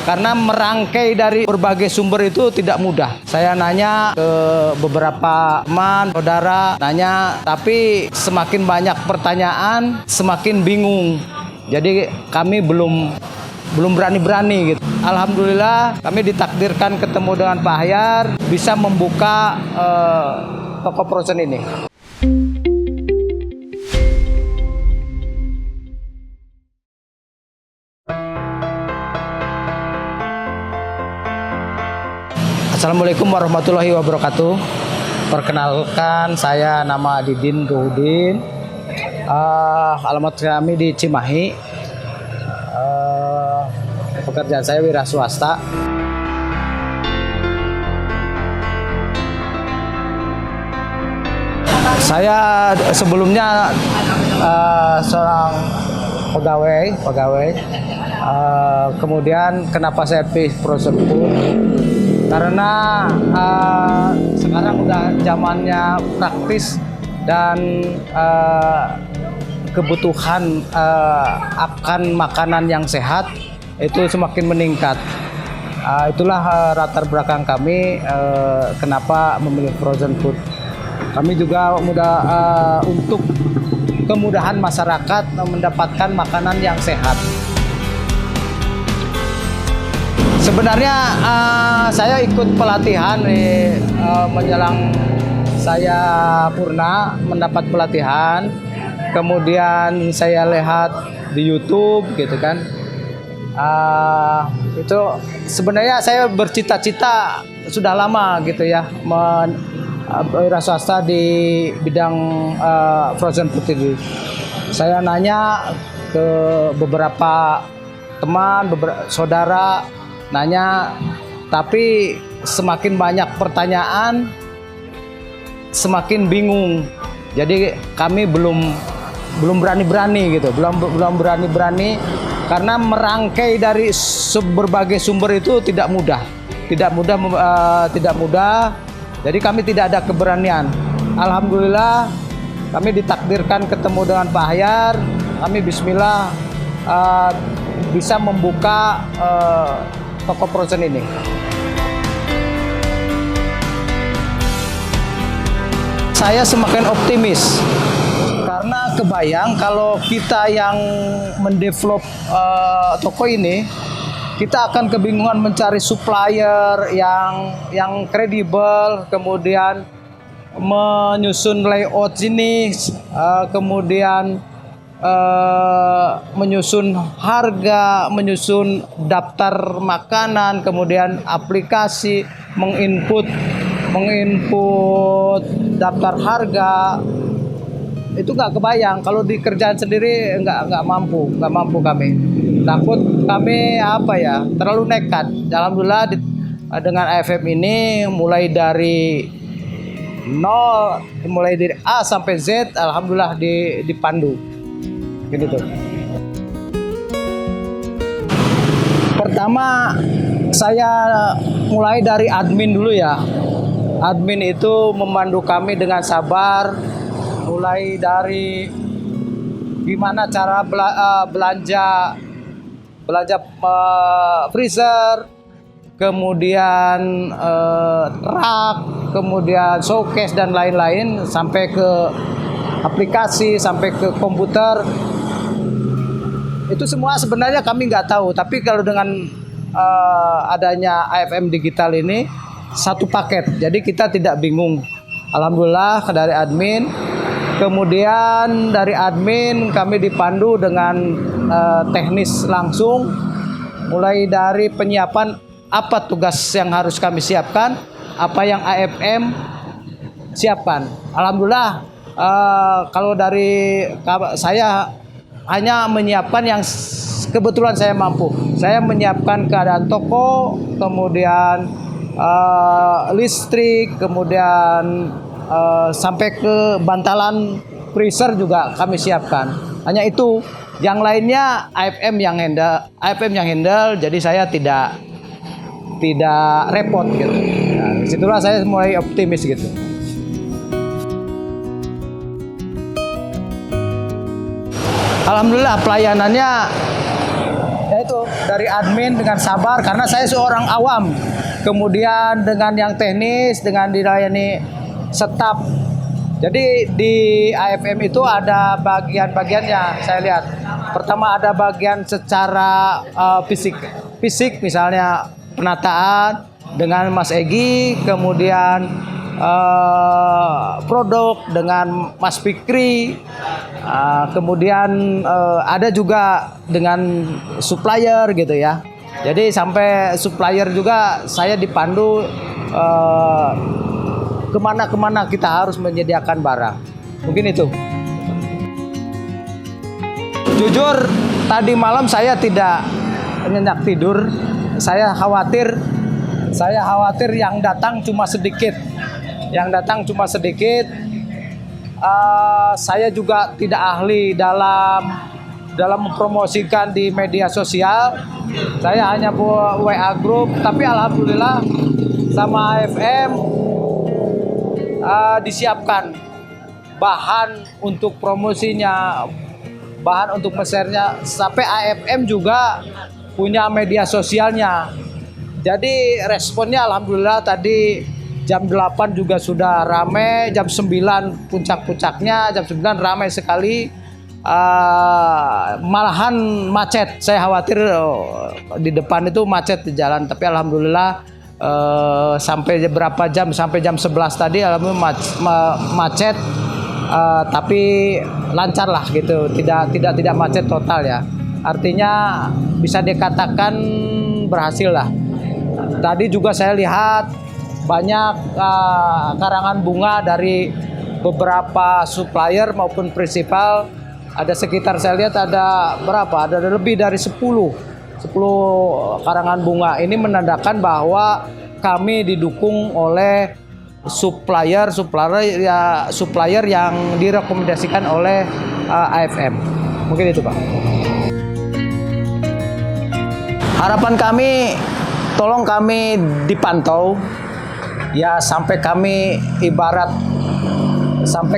karena merangkai dari berbagai sumber itu tidak mudah. Saya nanya ke beberapa teman, saudara, tapi semakin banyak pertanyaan, semakin bingung. Jadi kami belum berani-berani gitu. Alhamdulillah kami ditakdirkan ketemu dengan Pak Ahyar, bisa membuka toko frozen ini. Assalamualaikum warahmatullahi wabarakatuh. Perkenalkan, saya nama Didin Ruhudin. Alamat kami di Cimahi. Pekerjaan saya wira swasta. Saya sebelumnya seorang pegawai. Kemudian kenapa saya pilih frozen food? Karena sekarang udah zamannya praktis dan kebutuhan akan makanan yang sehat itu semakin meningkat. Itulah latar belakang kami kenapa memilih frozen food. Kami juga untuk kemudahan masyarakat mendapatkan makanan yang sehat. Sebenarnya saya ikut pelatihan menjelang saya purna mendapat pelatihan, kemudian saya lihat di YouTube gitu kan. Itu sebenarnya saya bercita-cita sudah lama gitu ya, wira swasta di bidang frozen food ini. Saya nanya ke beberapa teman, saudara, tapi semakin banyak pertanyaan, semakin bingung. Jadi kami belum berani-berani gitu, belum berani karena merangkai dari berbagai sumber itu tidak mudah. Jadi kami tidak ada keberanian. Alhamdulillah kami ditakdirkan ketemu dengan Pak Ahyar. Kami bismillah bisa membuka toko frozen ini. Saya semakin optimis karena kebayang kalau kita yang mendevelop toko ini, kita akan kebingungan mencari supplier yang kredibel, kemudian menyusun layout ini, kemudian menyusun harga, menyusun daftar makanan, kemudian aplikasi, menginput daftar harga. Itu nggak kebayang, kalau di kerjaan sendiri nggak mampu kami. Takut kami terlalu nekat. Alhamdulillah dengan AFM ini mulai dari nol, mulai dari A sampai Z, alhamdulillah dipandu. Gitu. Pertama saya mulai dari admin dulu ya. Admin itu memandu kami dengan sabar, mulai dari gimana cara belanja freezer, kemudian rak, kemudian showcase dan lain-lain, sampai ke aplikasi, sampai ke komputer. Itu semua sebenarnya kami nggak tahu, tapi kalau dengan adanya AFM digital ini satu paket, jadi kita tidak bingung. Alhamdulillah dari admin, kemudian dari admin kami dipandu dengan teknis langsung, mulai dari penyiapan apa tugas yang harus kami siapkan, apa yang AFM siapkan. Alhamdulillah kalau dari saya hanya menyiapkan yang kebetulan saya mampu. Saya menyiapkan keadaan toko, kemudian listrik, kemudian sampai ke bantalan freezer juga kami siapkan. Hanya itu, yang lainnya AFM yang handle, jadi saya tidak repot gitu. Nah, disitulah saya mulai optimis gitu. Alhamdulillah pelayanannya ya itu dari admin dengan sabar karena saya seorang awam. Kemudian dengan yang teknis, dengan dilayani staf. Jadi di AFM itu ada bagian-bagiannya saya lihat. Pertama ada bagian secara fisik misalnya penataan dengan Mas Egi, kemudian produk dengan Mas Fikri, kemudian ada juga dengan supplier gitu ya. Jadi sampai supplier juga saya dipandu kemana-kemana kita harus menyediakan barang. Mungkin itu. Jujur tadi malam saya tidak nyenyak tidur. Saya khawatir yang datang cuma sedikit. Saya juga tidak ahli dalam mempromosikan di media sosial. Saya hanya buat WA group, tapi alhamdulillah sama AFM disiapkan bahan untuk promosinya, bahan untuk mesernya, sampai AFM juga punya media sosialnya. Jadi responnya alhamdulillah tadi jam 8 juga sudah ramai, jam 9 puncak-puncaknya, jam 9 ramai sekali. Malahan macet, saya khawatir di depan itu macet di jalan, tapi alhamdulillah sampai berapa jam, sampai jam 11 tadi alhamdulillah macet, tapi lancar lah gitu, tidak macet total ya, artinya bisa dikatakan berhasil lah. Tadi juga saya lihat banyak karangan bunga dari beberapa supplier maupun prinsipal. Ada sekitar, saya lihat ada berapa? Ada lebih dari 10 karangan bunga. Ini menandakan bahwa kami didukung oleh supplier yang direkomendasikan oleh AFM. Mungkin itu, Pak. Harapan kami, tolong kami dipantau ya sampai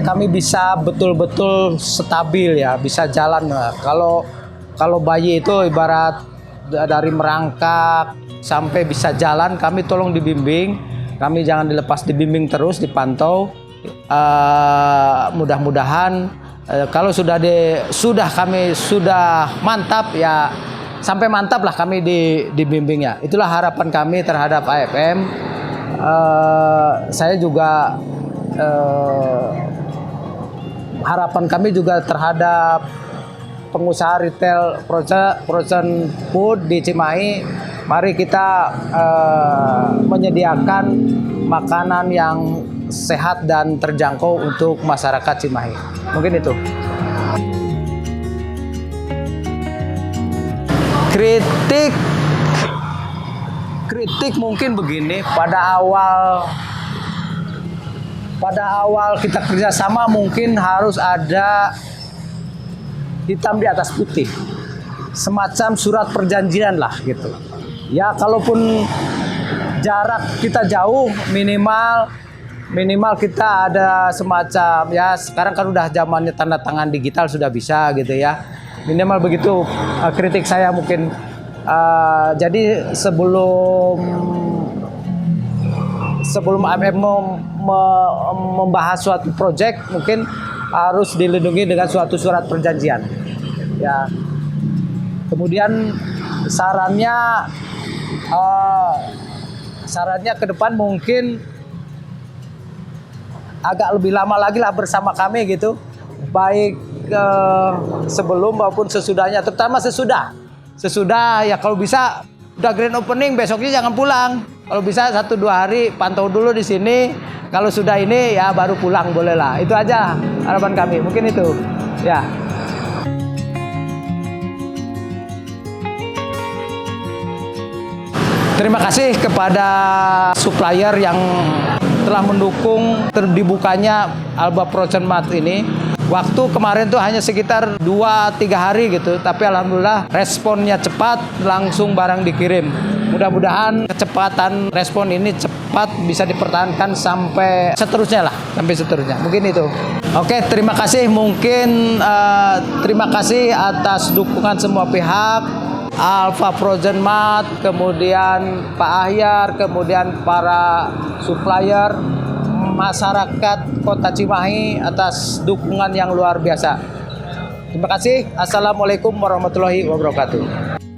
kami bisa betul-betul stabil ya, bisa jalan. Kalau bayi itu ibarat dari merangkak sampai bisa jalan, kami tolong dibimbing, kami jangan dilepas, dibimbing terus, dipantau. Mudah-mudahan kalau kami sudah mantap ya, sampai mantap lah kami dibimbing ya. Itulah harapan kami terhadap AFM. Saya juga harapan kami juga terhadap pengusaha retail frozen food di Cimahi. Mari kita menyediakan makanan yang sehat dan terjangkau untuk masyarakat Cimahi. Mungkin itu. Kritik mungkin begini, pada awal kita kerjasama mungkin harus ada hitam di atas putih, semacam surat perjanjian lah gitu. Ya kalaupun jarak kita jauh, minimal kita ada semacam, ya sekarang kan udah zamannya tanda tangan digital sudah bisa gitu ya. Minimal begitu kritik saya mungkin. Jadi sebelum AFM membahas suatu proyek mungkin harus dilindungi dengan suatu surat perjanjian ya. Kemudian sarannya ke depan mungkin agak lebih lama lagi lah bersama kami gitu, baik sebelum maupun sesudahnya, terutama sesudah ya. Kalau bisa udah grand opening besoknya jangan pulang. Kalau bisa 1-2 hari pantau dulu di sini. Kalau sudah ini ya baru pulang, boleh lah. Itu aja harapan kami. Mungkin itu. Ya. Terima kasih kepada supplier yang telah mendukung dibukanya Alba Frozen Mart ini. Waktu kemarin tuh hanya sekitar 2-3 hari gitu, tapi alhamdulillah responnya cepat, langsung barang dikirim. Mudah-mudahan kecepatan respon ini cepat bisa dipertahankan sampai seterusnya lah, Mungkin itu. Oke, terima kasih. Terima kasih atas dukungan semua pihak. Alfa Frozen Mart, kemudian Pak Ahyar, kemudian para supplier, masyarakat Kota Cimahi atas dukungan yang luar biasa. Terima kasih. Assalamualaikum warahmatullahi wabarakatuh.